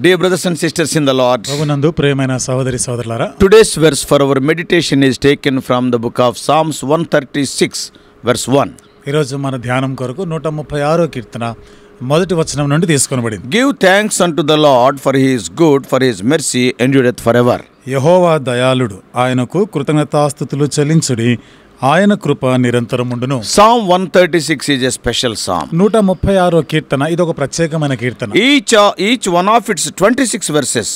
Dear brothers and sisters in the Lord, today's verse for our meditation is taken from the book of Psalms 136, verse 1. Give thanks unto the Lord, for he is good, for his mercy endureth forever. యెహోవా దయాళుడు, ఆయనకు కృతజ్ఞతాస్తుతులు చెల్లించుడి, ఆయన కృప నిరంతరముండును. Psalm 136 is a special psalm. 136వ కీర్తన ఇదొక ప్రత్యేకమైన కీర్తన. Each one of its 26 verses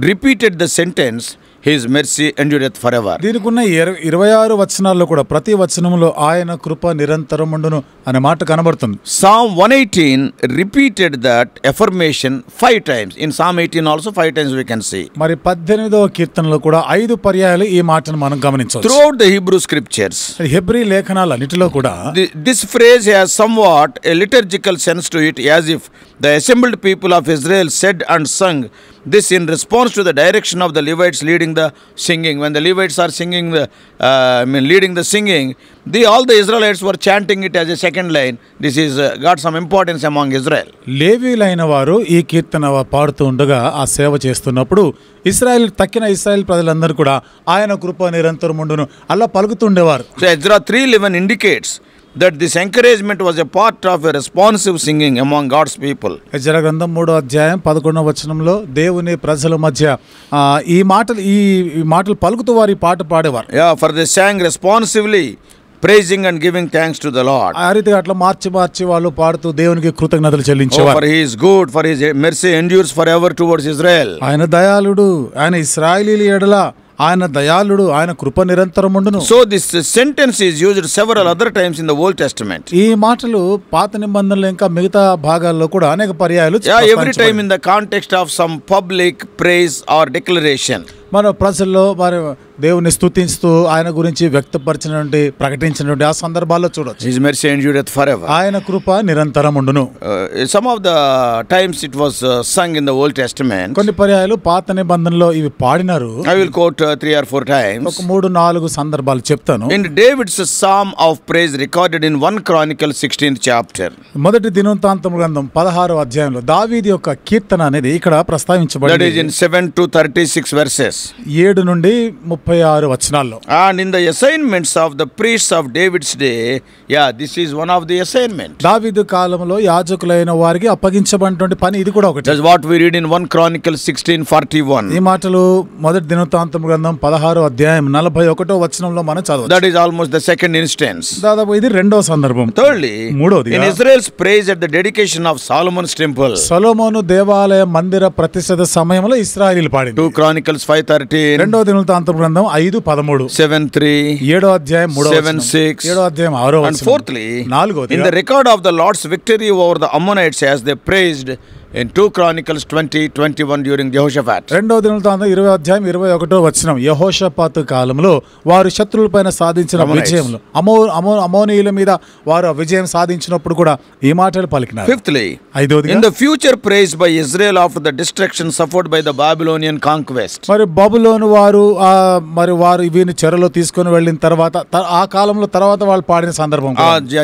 repeated the sentence, his mercy endureth forever. దీనికున్న 26 వచనాల్లో కూడా ప్రతి వచనంలో ఆయన కృప నిరంతరముండును అనే మాట కనబడుతుంది. Psalm 118 repeated that affirmation 5 times. In Psalm 18 also 5 times we can see. మరి 18వ కీర్తనలో కూడా 5 పర్యాయాలు ఈ మాటను మనం గమనించవచ్చు. Throughout the Hebrew scriptures, Hebrew లేఖనాలన్నిటిలో కూడా this phrase has somewhat a liturgical sense to it, as if the assembled people of Israel said and sung this in response to the direction of the Levites leading the singing. When the Levites are singing, leading the singing, all the Israelites were chanting it as a second line. This is got some importance among Israel. లేవీలైన వారు ఈ కీర్తన పాడుతూ ఉండగా ఆ సేవ చేస్తున్నప్పుడు తక్కిన ఇశ్రాయేల్ ప్రజలందరూ కూడా ఆయన కృప నిరంతరముండును అలా పలుకుతుండేవారు. So Ezra 3:11 indicates that this encouragement was a part of a responsive singing among God's people. యెజ్రా గ్రంథం 3వ అధ్యాయం 11వ వచనంలో దేవుని ప్రజల మధ్య ఈ మాటలు పలుకుతూ వారి పాట పాడేవారు. Yeah, for they sang responsively, praising and giving thanks to the Lord. ఆ రీతిగా అట్లా మార్చి వాళ్ళు పాడుతూ దేవునికి కృతజ్ఞతలు చెల్లించేవారు. For he is good, for his mercy endures forever towards Israel. ఆయన దయాళుడు, ఆయన ఇశ్రాయేలీయుల ఎడల ఆయన దయాళుడు, ఆయన కృప నిరంతరముండును. So this sentence is used several other times in the Old Testament. ఈ మాటలు పాత నిబంధనలో ఇంకా మిగతా భాగాల్లో కూడా అనేక పర్యాయాలు every time in the context of some public praise or declaration. మన ప్రజల్లో మరి దేవుని స్తుతిస్తూ ఆయన గురించి వ్యక్తపరిచినటువంటి ప్రకటించినటువంటి ఆ సందర్భాల్లో చూడొచ్చు. His mercy endureth forever. ఆయన కృప నిరంతరముండును. Some of the times it was sung in the Old Testament. కొన్ని పర్యాయాలు పాత నిబంధనలో ఇవి పాడినారు. I will quote 3 or 4 times. ఒక 3-4 సందర్భాలు చెప్తాను. In David's psalm of praise recorded in 1 Chronicle 16th chapter. మొదటి దినవృత్తాంతం గ్రంథం 16వ అధ్యాయంలో దావీదు యొక్క కీర్తన అనేది ఇక్కడ ప్రస్తావించబడింది. That is in 7 to 36 verses. 7 నుండి 36 వచనాల్లో. And in the assignments of the priests of David's day, this is one of the assignments. దావీదు కాలంలో యాజకులైన వారికి అప్పగించబడినటువంటి పని ఇది కూడా ఒకటి. That's what we read in 1 Chronicle 16:41. ఈ మాటలు మొదటి దినవృత్తాంతం గ్రంథం 16వ అధ్యాయం 41వ వచనంలో మనం చదవవచ్చు. That is almost the second instance. దాదాపు ఇది రెండవ సందర్భం. Thirdly, మూడోది, in Israel's praise at the dedication of Solomon's temple. సొలొమోను దేవాలయ మందిర ప్రతిష్ఠ సమయంలో ఇశ్రాయేలీయులు పాడింది. 2 Chronicles 5:13. రెండవ దినవృత్తాంతం గ్రంథం 5:13. 7:3. 7వ అధ్యాయం 3వ వచనం. 7:6. 7వ అధ్యాయం 6వ వచనం. And fourthly, నాలుగోది, in the record of the Lord's victory over the Ammonites as they praised in 2 Chronicles 20:21 during Jehoshaphat. రెండవ దినవృత్తాంతం 20వ అధ్యాయం 21వ వచనం. యెహోషాపాతు కాలంలో వారు శత్రువులపైన సాధించిన విజయంలో అమోనీయుల మీద వారు విజయం సాధించినప్పుడు కూడా ఈ మాటలు పలికినారు. Fifthly, ఐదవదిగా, in the future praise by Israel after the destruction suffered by the Babylonian conquest. మరి బబులోను వారు వీరిని చెరలో తీసుకొని వెళ్ళిన తర్వాత ఆ కాలంలో తర్వాత వాళ్ళు పాడిన సందర్భం.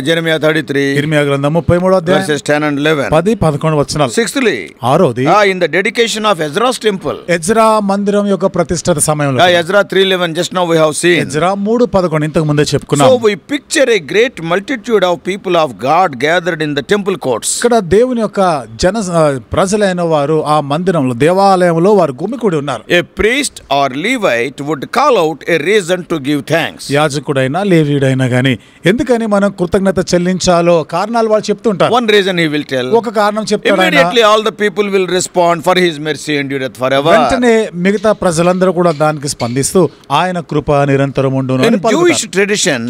Jeremiah 33. ఇర్మియా గ్రంథం 33వ అధ్యాయం verses 10 and 11. 10-11 వచనాలు. Sixthly, ఆరోది, in the dedication of Ezra's temple. Ezra మందిరం యొక్క ప్రతిష్ఠత సమయంలో. Ezra 3:11 just now we have seen. Ezra 3:11 ఇంతకు ముందే చెప్పుకున్నాం. So we picture a great multitude of people of God gathered in the temple courts. ఇక్కడ దేవుని యొక్క ప్రజలైన వారు ఆ మందిరంలో దేవాలయంలో వారు గుమికూడి ఉన్నారు. A priest or Levite would call out a reason to give thanks. యాజకుడైనా లేవీయుడైనా గాని ఎందుకని మనం కృతజ్ఞత చెల్లించాలో కారణాలు వాళ్ళు చెప్తుంటారు. One reason he will tell. ఒక కారణం చెప్తాడు. Immediately all the people will respond, for his mercy endureth forever. వెంటనే మిగతా ప్రజలందరూ కూడా దానికి స్పందిస్తూ ఆయన కృప నిరంతరం ఉండును In అని పలుకుతారు. Jewish tradition,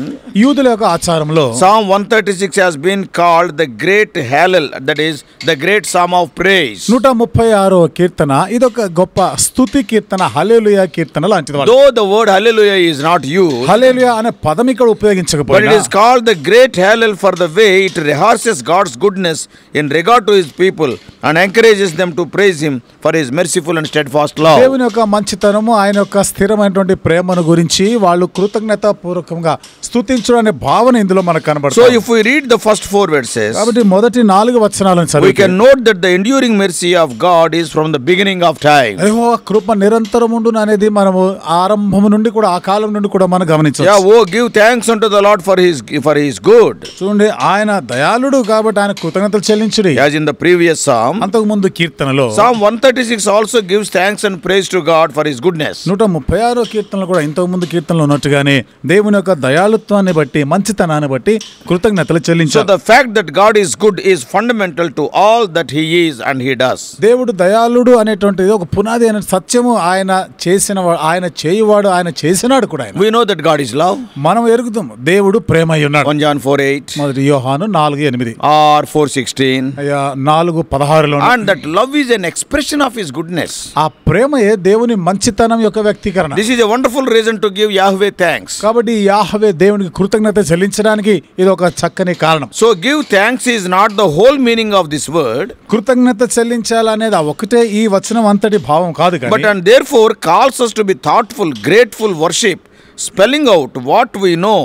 యూదుల యొక్క ఆచారంలో Psalm 136 has been called the great Hallel, that is the great psalm of praise. 136వ కీర్తన ఇదొక గొప్ప స్తుతి కీర్తన, హల్లెలూయా కీర్తన లాంటిది. Though the word hallelujah is not used, హల్లెలూయా అనే పదం ఇక్కడ but it ఉపయోగించకపోయినా is called the great Hallel for the way it rehearses God's goodness in regard to his people and encourages them to praise him for his merciful and steadfast love. దేవుని యొక్క మంచితనము, ఆయన యొక్క స్థిరమైనటువంటి ప్రేమను గురించి వాళ్ళు కృతజ్ఞత పూర్వకంగా స్తుతించడం అనే భావన ఇందులో మనకు So కనబడుతుంది. if we read the first 4 verses, కాబట్టి మొదటి 4 వచనాలను we చదివితే can note that the enduring mercy of God is from the beginning of time. యెహోవా కృప నిరంతరం ఉండును అనేది మనము ఆరంభము నుండి కూడా, ఆ కాలం నుండి కూడా మనం Yeah, గమనించవచ్చు. oh, give thanks unto the Lord for his good. చూడండి, ఆయన దయాళుడు కాబట్టి ఆయన కృతజ్ఞతలు చెల్లించుడి. As in the previous psalm, అంతకు ముందు కీర్తనలో Psalm 136 also gives thanks and praise to God for his goodness. 136వ కీర్తనలో కూడా ఇంతకు ముందు కీర్తనలో ఉన్నట్టుగానే దేవుని యొక్క దయాళుత్వాన్ని బట్టి, మంచితనాన్ని బట్టి కృతజ్ఞతలు So చెల్లించాలి. the fact that God is good is fundamental to all that he is and he does. దేవుడు దయాళుడు అనేటువంటిది ఒక పునాది అనే సత్యము. ఆయన చేసిన ఆయన చేయువాడు, ఆయన చేసినాడు కూడా. ఆయన We know that God is love. మనం ఎరుగుతాం దేవుడు ప్రేమ అయి ఉన్నాడు. 1 John 4:8 మొదటి యోహాను 4:8 or 4:16. అయ్యా 4:16లో And that love is an expression of his goodness. ఆ ప్రేమయే దేవుని మంచితనం యొక్క వ్యక్తీకరణ. This is a wonderful reason to give Yahweh thanks. కాబట్టి యాహవే దేవునికి కృతజ్ఞత చెల్లించడానికి ఇది ఒక చక్కని కారణం. So give thanks is not the whole meaning of this word, కృతజ్ఞత చెల్లించాలనేది ఒకటే ఈ వచనం అంతటి భావం కాదు but కానీ and therefore calls us to be thoughtful, grateful worship, spelling out what we know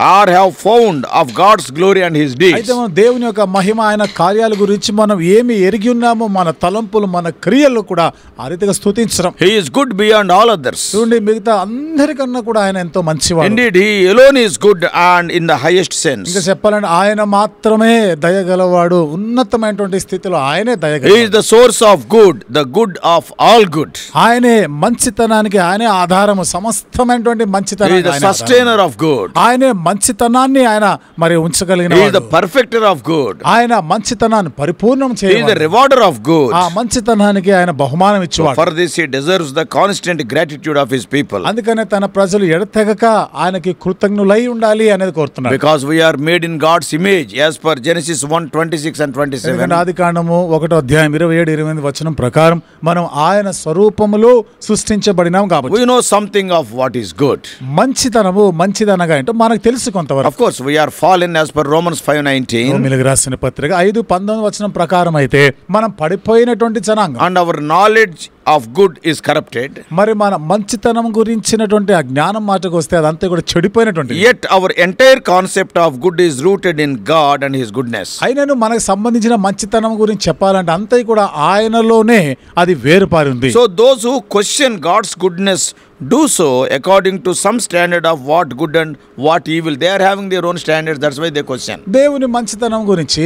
or have found of God's glory and his అయితే deeds. మనం దేవుని యొక్క మహిమ, ఆయన కార్యాల గురించి మనం ఏమి ఎరిగి ఉన్నామో, మన తలంపులు, మన క్రియలు కూడా ఆ రీతిగా స్తుతించడం. He is good beyond all others. చూడండి, మిగతా అందరికన్నా కూడా ఆయన ఎంతో మంచివాడు. Indeed, he alone is good and in the highest sense. ఇంకా చెప్పాలంటే ఆయన మాత్రమే దయగలవాడు. ఉన్నతమైనటువంటి స్థితిలో ఆయనే He is దయగలవాడు. the source of good, the good of all good. ఆయనే మంచితనానికి ఆయనే ఆధారము. సమస్తమైనటువంటి He is మంచితనానికి the ఆయనే ఆధారం. sustainer of good. ఆయనే మంచితనాన్ని ఆయన మరి ఉంచగలిగిన He is వాడు. the perfecter of good. ఆయన మంచితనాన్ని పరిపూర్ణం He is the చేయవాడు. rewarder of good. ఆ మంచితనానికి ఆయన బహుమానం ఇచ్చేవాడు. For this he deserves the constant gratitude of his people. అందుకనే తన ప్రజలు ఎడతెగక ఆయనకి కృతజ్ఞులై ఉండాలి అనేది కోరుతున్నారు. Because we are made in God's image as per Genesis 1:26 and 27. ఎందుకంటే ఆదికాండము 1:27-28 వచనం ప్రకారం మనం ఆయన స్వరూపములో సృష్టించబడినాం కాబట్టి We know something of what is good. మంచితనము మంచిదనగా ఏంటో మనకు తెలుసు కొంతవరకు. Of course, we are fallen as per Romans 5:19. రోమీయులకు రాసిన పత్రిక 5:19 వచనం ప్రకారం అయితే మనం పడిపోయినటువంటి జనాంగం. And our knowledge of good is corrupted. మరి మన మంచితనం గురించినటువంటి ఆ జ్ఞానం మాటకు వస్తే అదంతా కూడా చెడిపోయినటువంటి. Yet our entire concept of good is rooted in God and his goodness. అయినను మనకు సంబంధించిన మంచితనం గురించి చెప్పాలంటే అంతా కూడా ఆయనలోనే అది వేరుపారి ఉంది. So those who question God's goodness do so according to some standard of what good and what evil. They are having their own standards, that's why they question. దేవుని మంచితనం గురించి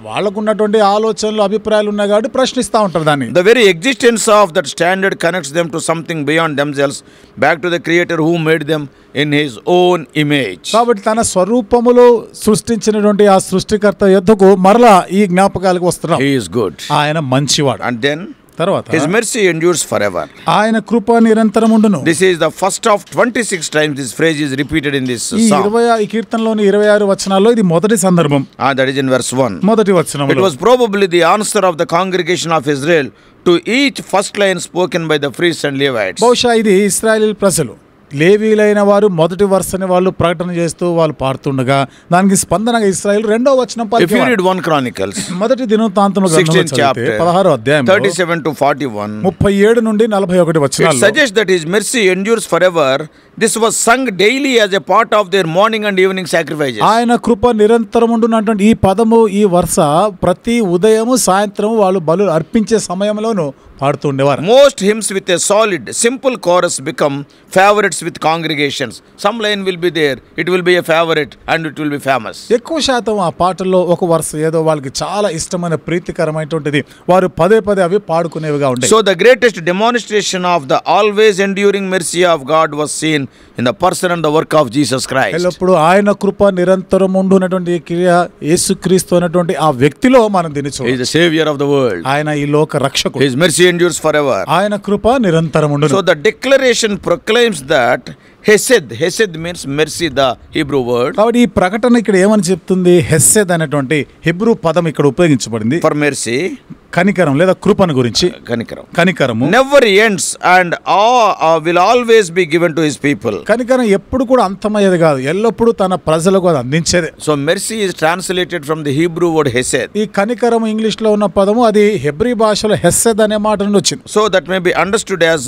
వాళ్ళకున్నటువంటి ఆలోచనలు, అభిప్రాయాలు ఉన్నాయి కాబట్టి ప్రశ్నిస్తూ ఉంటారు దాన్ని. The very existence of that standard connects them to something beyond themselves, back to the creator who made them in his own image. కాబట్టి తన స్వరూపములో సృష్టించినటువంటి ఆ సృష్టికర్త యొద్దకు మరలా ఈ జ్ఞాపకాలకు వస్తున్నాం. He is good. ఆయన మంచివాడు. And then తర్వాత his mercy endures forever. ఆయన కృప నిరంతరం ఉండును. This is the first of 26 times this phrase is repeated in this ఈ psalm. ఈ కీర్తనలోని 26 వచనాల్లో ఇది మొదటి సందర్భం. That is in verse 1. మొదటి It వచనంలో was probably the answer of the congregation of Israel to each first line spoken by the priests and Levites. బహుశా ఇది ఇశ్రాయేలు ప్రజలు, లేవీలైన వారు మొదటి వరుసని వాళ్ళు ప్రకటన చేస్తూ వాళ్ళు పాడుతుండగా దానికి స్పందనగా ఇశ్రాయేలు రెండో వచనం If you పలికేవారు. read 1 Chronicles మొదటి దినవృత్తాంతముల గ్రంథంలో 16th చదివితే chapter 16వ అధ్యాయంలో 37 to 41, 37 నుండి 41 it వచనాల్లో suggests that his mercy endures forever. This was sung daily as a part of their morning and evening sacrifices. ఆయన కృప నిరంతరం ఉండునటువంటి ఈ పదము, ఈ వరుస ప్రతి ఉదయము సాయంత్రం వాళ్ళు బలు అర్పించే సమయంలోనూ పాడుతూ ఉండేవారు. Most hymns with a solid, simple chorus become favorites with congregations. Some line will be there, it will be a favorite and it will be famous. ఎక్కువ శాతం ఆ పాటల్లో ఒక వరుస ఏదో వాళ్ళకి చాలా ఇష్టమైన ప్రీతికరమైనటువంటిది వారు పదే పదే అవి పాడుకునేవిగా ఉంటాయి. So the greatest demonstration of the always enduring mercy of God was seen in the person and the work of Jesus Christ. ఎల్లప్పుడూ ఆయన కృప నిరంతరం ఉండునటువంటి క్రియ యేసుక్రీస్తు అనేటువంటి ఆ వ్యక్తిలో మనం దీన్ని He చూడాలి. is the savior of the world. ఆయన ఈ లోక రక్షకుడు. His mercy endures forever. ఆయన కృప నిరంతరం ఉండును. So the declaration proclaims that Hesed means mercy, the Hebrew word. కాబట్టి ఈ ప్రకటన ఇక్కడ ఏమని చెప్తుంది? హెస్సెద్ అనేటువంటి హెబ్రూ పదం ఇక్కడ ఉపయోగించబడింది. For mercy, కనికరం లేదా కృపను గురించి. కనికరము never ends and will always be given to his people. కనికరం ఎప్పుడు కూడా అంతమయ్యేది కాదు, ఎల్లప్పుడూ తన ప్రజలకు అది అందించేదే. So mercy is translated from the Hebrew word hesed. ఈ కనికరం ఇంగ్లీష్ లో ఉన్న పదము అది హెబ్రీ భాషలో హెస్సెద్ అనే మాట నుండి వచ్చింది. So that may be understood as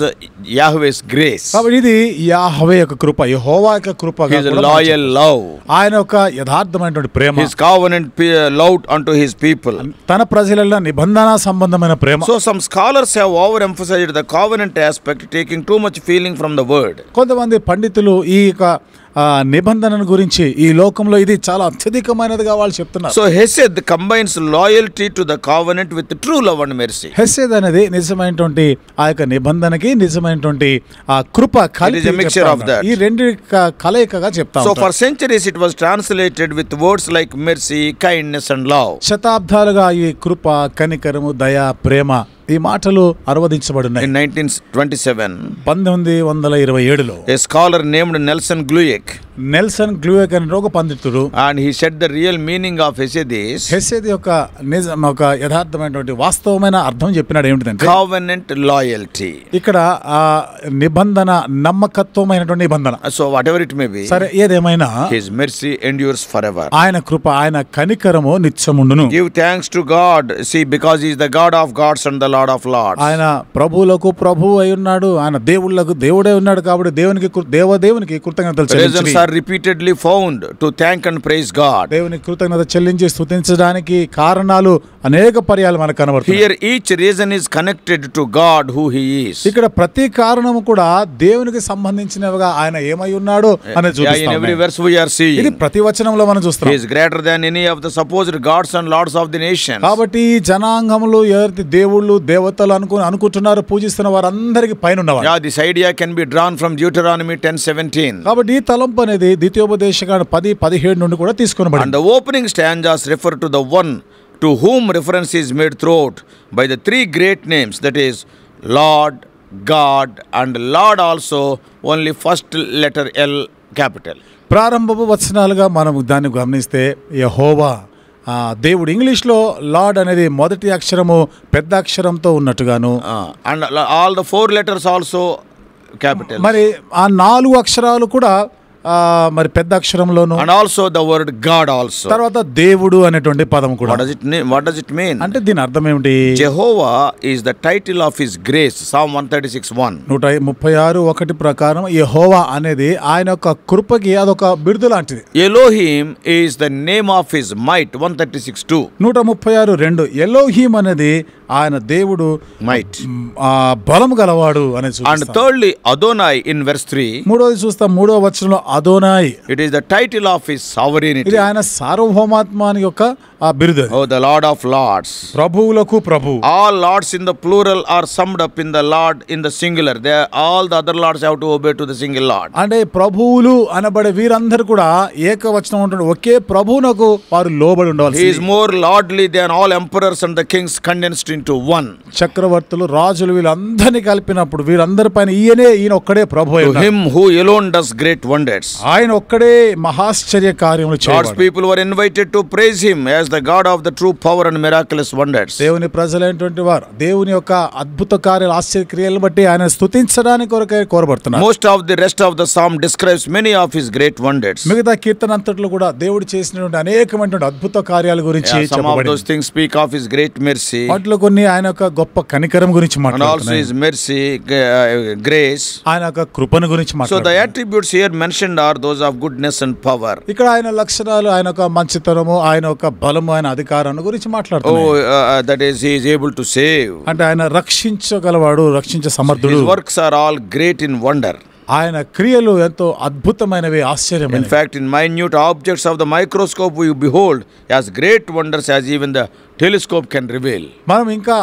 Yahweh's grace. కాబట్టి ఇది యాహవే యొక్క కృప, యెహోవా యొక్క కృపగా. His loyal love. ఆయన యొక్క యథార్థమైనటువంటి ప్రేమ. His covenant love unto his people. తన ప్రజలలో నిబంధన సంబంధమైన ప్రేమ. So some scholars have overemphasized the covenant aspect, taking too much feeling from the word. కొంతమంది పండితులు ఈ నిబంధనను గురించి ఈ లోకంలో ఇది చాలా అత్యధికమైనదిగా వాళ్ళు చెప్తున్నారు. So Hesed combines loyalty to the covenant with true love and mercy. హెస్సెద్ అనేది నిజమైనటువంటి ఆ యొక్క నిబంధనకి నిజమైనటువంటి ఆ కృప కలిపి It is a mixture of that. ఈ రెండు కలయికగా చెప్తాం. So for centuries it was translated with words like mercy, kindness and love. శతాబ్దాలుగా ఈ కృప, కనికరము, దయ, ప్రేమ ఈ మాటలు అనువదించబడినాయి. In 1927, 1927లో a scholar named Nelson Glueck, Nelson Glueck అనే ఒక పండితుడు, and he said the real meaning of Hesed is హెస్సెద్ యొక్క ఒక యథార్థమైనటువంటి వాస్తవమైన అర్థం చెప్పినాడు. ఏమిటంటే covenant loyalty. ఇక్కడ ఆ నిబంధన నమ్మకత్వమైనటువంటి నిబంధన. So whatever it may be, సరే ఏదేమైనా his mercy endures forever. ఆయన కృప, ఆయన కనికరము నిత్యముండును. Give thanks to God, see, because he is the God of gods and the Lord of lords. ఆయన ప్రభువులకు ప్రభువు అయి ఉన్నాడు, ఆయన దేవుళ్ళకు దేవుడే ఉన్నాడు. కాబట్టి దేవునికి కృతజ్ఞతలు Reasons చెల్లించి, are repeatedly found to thank and praise God. దేవునికి కృతజ్ఞత చెల్లించి స్తుతించడానికి కారణాలు అనేక పర్యాలు మనకు కనబడుతున్నాయి. Here each reason is connected to God who he is. ఇక్కడ ప్రతి కారణము కూడా దేవునికి సంబంధించినవిగా ఆయన ఏమై ఉన్నాడో అనేది In every చూపిస్తాం. verse we are seeing, ఇది ప్రతి వచనంలో మనం he చూస్తాం. is greater than any of the supposed gods and lords of the nations. కాబట్టి ఈ జనాంగములు ఎవరి దేవుళ్ళు దేవతలు అనుకుంటున్నారు, పూజిస్తున్న వారందరికి పైన ఉన్నవారు. Yeah, this idea can be drawn from Deuteronomy 10:17. కాబట్టి ఈ తలంపు అనేది ద్వితీయోపదేశకాండ 10:17 నుండి కూడా And తీసుకొనబడింది. the opening stanzas refer to the one to whom reference is made throughout by the three great names, that is Lord, God and Lord also, only first letter L capital. ప్రారంభపు వచనాలుగా మనం దాన్ని గమనిస్తే యెహోవా దేవుడు, ఇంగ్లీష్లో lord అనేది మొదటి అక్షరము పెద్ద అక్షరంతో ఉన్నట్టుగాను, And all the four letters also capital. మరి ఆ 4 అక్షరాలు కూడా మరి పెద్ద అక్షరంలోను, And also the word God also. తర్వాత దేవుడు అనేటువంటి పదం కూడా. What does it mean? అంటే దీని అర్థం ఏమిటి? Jehovah is the title of his grace. Psalm 136:1. 136:1 ప్రకారం యెహోవా అనేది ఆయన యొక్క కృపకి అదొక బిరుదు లాంటిది. Elohim is the name of his might. 136:2. 136:2 Elohim అనేది ఆయన దేవుడు Might. బలం గలవాడు అనేది And చూపిస్తాం. thirdly, Adonai in verse 3. మూడోది చూస్తాం, 3వ వచనంలో అదోనాయి. It is the title of his sovereignty. ఇది ఆయన సార్వభౌమాత్మాని యొక్క ఆ బిరుదు. Oh, the Lord of lords. ప్రభువులకు ప్రభు. All lords in the plural are summed up in the Lord in the singular. All the other lords have to obey to the single Lord. అంటే ప్రభువులు అనబడే వీరందరూ కూడా ఏకవచనం ఉంటుంది, ఒకే ప్రభువునకు వారు లోబడి ఉండవలసింది. He is more lordly than all emperors and the kings condensed into one. చక్రవర్తులు, రాజులు వీళ్ళందరినీ కలిపినప్పుడు వీరందరిపైన ఈయన ఒక్కడే ప్రభు అయి To ఉన్నాడు. him who alone does great wonders. ఆయన ఒక్కడే మహాశ్చర్య కార్యములు God's చేయవాడు. people were invited to praise him as the God of the true power and miraculous wonders. దేవుని ప్రజలైనటువంటి వారు దేవుని యొక్క అద్భుత కార్యాలు, ఆశ్చర్య క్రియలు బట్టి ఆయన స్తుతించడానికి కొరకే కోరబడుతున్నారు. Most of the rest of the psalm describes many of his great wonders. మిగతా కీర్తన అంతట్లో కూడా దేవుడు చేసినటువంటి అనేకమైనటువంటి అద్భుత కార్యాల గురించి Some of చెప్పబడింది. those things speak of his great mercy. వాటిలో కొన్ని కొన్ని ఆయన యొక్క గొప్ప కనికరం గురించి and also మాట్లాడుతున్నాయి. his mercy, grace. ఆయన యొక్క కృపను గురించి So the మాట్లాడుతున్నాయి. attributes here mentioned are those of goodness and power. ఇక్కడ ఆయన లక్షణాలు, ఆయన యొక్క మంచితనము, ఆయన యొక్క బలము, ఆయన అధికారాన్ని గురించి మాట్లాడుతున్నాయి. That is, he is able to save. అంటే ఆయన రక్షించగలవాడు, రక్షించే సమర్థుడు. His works are all great in wonder. ఆయన క్రియలు ఎంతో అద్భుతమైనవి, ఆశ్చర్యమైనవి. In fact, in minute objects of the microscope we behold as great wonders as even the telescope can reveal. మనం ఇంకా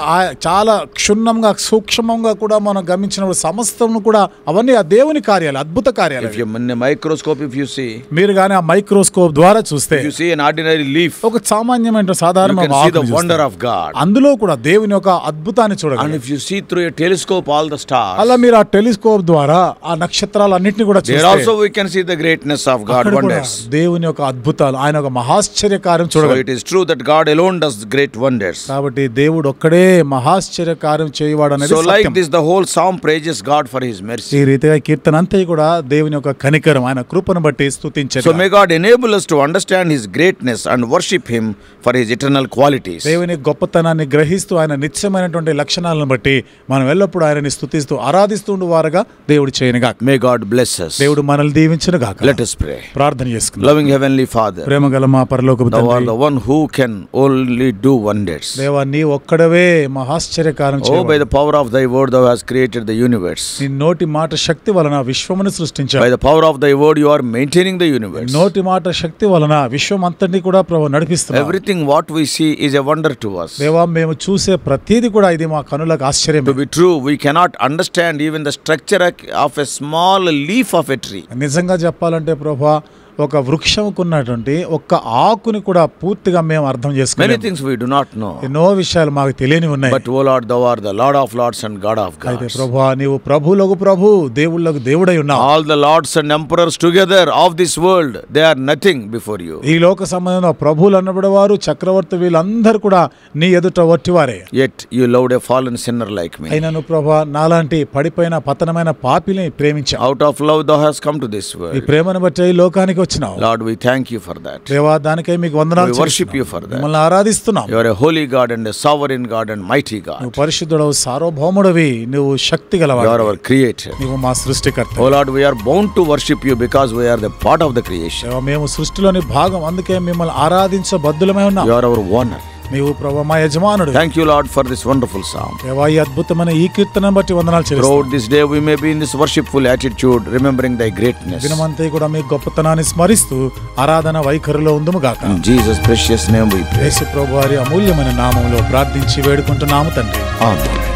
చాలా క్షుణ్ణంగా, సూక్ష్మంగా కూడా మనం గమనించినప్పుడు సమస్తం కూడా అవన్నీ ఆ దేవుని కార్యాలు, అద్భుత కార్యాలు. If you in a microscope, if you see, మీరు గాని ఆ మైక్రోస్కోప్ ద్వారా చూస్తే, if you see an ordinary leaf, ఒక సామాన్యమైన you సాధారణ can see the wonder of God. అందులో కూడా దేవుని యొక్క అద్భుతాన్ని And చూడగలరు. if you see through a telescope all the stars, అలా మీరు ఆ టెలిస్కోప్ ద్వారా ఆ నక్షత్రాలన్నింటినీ కూడా there చూస్తే also we can see the greatness of God అక్కడ కూడా wonders. దేవుని యొక్క అద్భుతాలు, ఆయన ఒక మహాశ్చర్యకార్యం So చూడగలరు. it is true that God alone does great wonders. కాబట్టి దేవుడు ఒక్కడే మహాశ్చర్యకార్యం చేయవాడు అనేది So like Satyam. this, the whole psalm praises God for his mercy. ఈ రీతిగా కీర్తన అంతా కూడా దేవుని యొక్క కనికరం, ఆయన కృపను బట్టి స్తుతించేది. So may God enable us to understand his greatness and worship him for his eternal qualities. దేవుని గొప్పతనాన్ని గ్రహిస్తూ ఆయన నిత్యమైనటువంటి లక్షణాలను బట్టి మనం ఎల్లప్పుడూ ఆయనని స్తుతిస్తూ ఆరాధిస్తుండు వారుగా దేవుడు చేయనుగాక. May God bless us. దేవుడు మనల్ని దీవించును గాక. Let us pray. ప్రార్థన చేసుకుందాం. Loving heavenly Father, ప్రేమగల మా పరలోకపు thou art తండ్రి, the one who can only do wonders. దేవా నీ ఒక్కడవే మహాశ్చర్యకార్యం Oh, చేయవాడు. by the power of thy word thou hast created the universe. నీ నోటి మాట శక్తి వలన విశ్వమును సృష్టించావు. By the power of thy word you are maintaining the universe. నోటి మాట శక్తి వలన విశ్వం అంతటిని కూడా ప్రభు నడిపిస్తున్నావు. Everything what we see is a wonder to us. దేవా మేము చూసే ప్రతిదీ కూడా ఇది మా కనులకు ఆశ్చర్యం. To be true, we cannot understand even the structure of a small leaf of a tree. నిజంగా చెప్పాలంటే ప్రభా, ఒక వృక్షంకున్నటువంటి ఒక్క ఆకుని కూడా పూర్తిగా మేము అర్థం Many చేసుకోలేము. things we do not know. ఎన్నో విషయాలు మాకు తెలియని ఉన్నాయి. But O Lord, thou art the Lord of lords and God of అయితే gods. ప్రభువా, నీవు ప్రభువులకు ప్రభు, దేవుళ్ళకు దేవుడై ఉన్నావు. All the lords and emperors together of this world, they are nothing before you. ఈ లోక సంబంధంలో ప్రభువులు అన్నబడి వారు, చక్రవర్తి వీళ్ళందరూ కూడా నీ ఎదుట వట్టివారే. Yet you loved a fallen sinner like me. అయినను ప్రభా, నాలాంటి పడిపోయిన పతనమైన పాపిని ప్రేమించావు. Out of love thou hast come to this ఈ world. ప్రేమను బట్టి ఈ లోకానికి వచ్చినావు. Lord, we thank you for that. దేవా, దానికై మీకు వందనాలు We worship you for that. మిమ్మల్ని ఆరాధిస్తున్నాం. You are a holy God and a sovereign God and mighty God. నువ్వు పరిశుద్ధుడవు, సార్వభౌముడవి, నువ్వు శక్తి You గలవాడు, are our creator. నువ్వు మా సృష్టికర్త. Oh Lord, we are bound to worship you because we are the part of the creation. దేవా, మేము సృష్టిలోని భాగం, అందుకే మిమ్మల్ని ఆరాధించబద్దులమై ఉన్నాం. You are our owner. నీవు ప్రభు మా యజమానుడు. Thank you, Lord, for this wonderful psalm. దేవా, ఈ అద్భుతమైన ఈ కీర్తనను బట్టి వందనాలు చెల్లిస్తున్నాం. Throughout this day we may be in this worshipful attitude, remembering thy greatness. దినమంతా కూడా మీ గొప్పతనాన్ని స్మరిస్తూ ఆరాధన వైఖరిలో ఉందుము గాక. In Jesus' precious name we pray. యేసు ప్రభు వారి అమూల్యమైన నామములో ప్రార్థించి వేడుకుంటున్నాము తండ్రి. Amen.